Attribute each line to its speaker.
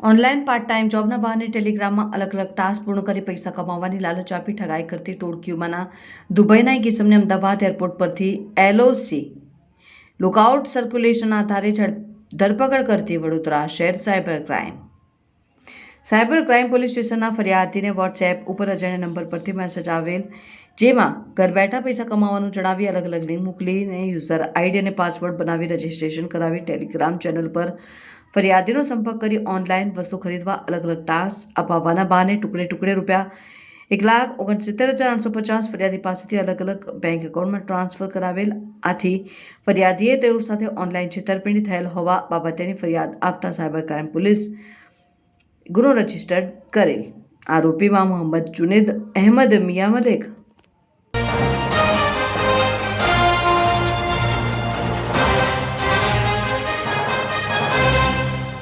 Speaker 1: Online part time જોબના બહાને ટેલિગ્રામમાં અલગ અલગ ટાસ્ક પૂર્ણ કરી પૈસા કમાવાની લાલચ આપી ઠગાઈ કરતી ટોળકીઓમાંના દુબઈના એક કિસ્સાને અમદાવાદ એરપોર્ટ પરથી એલઓસી લુકઆઉટ સર્ક્યુલેશન આધારે ધરપકડ કરતી વડોદરા શહેર સાયબર ક્રાઇમ પોલીસ સ્ટેશનના ફરિયાદીને વોટ્સએપ ઉપર અજાણ્યા નંબર પરથી મેસેજ આવેલ, જેમાં ઘર બેઠા પૈસા કમાવાનું જણાવી અલગ અલગ લિંક મોકલીને યુઝર આઈડી અને પાસવર્ડ બનાવી રજીસ્ટ્રેશન કરાવી ટેલિગ્રામ ચેનલ પર ફરિયાદીનો સંપર્ક કરી ઓનલાઈન વસ્તુ ખરીદવા અલગ અલગ ટાસ્ક અપાવવાના બહાને ટુકડે રૂપિયા 1,69,850 ફરિયાદી પાસેથી અલગ અલગ બેંક એકાઉન્ટમાં ટ્રાન્સફર કરાવેલ. આથી ફરિયાદીએ તેઓ સાથે ઓનલાઈન છેતરપિંડી થયેલ હોવા બાબતેની ફરિયાદ આપતા સાયબર ક્રાઇમ પોલીસ ગુનો રજીસ્ટર કરેલ. આરોપીમાં મોહમ્મદ જુનેદ અહેમદ મિયા મલેક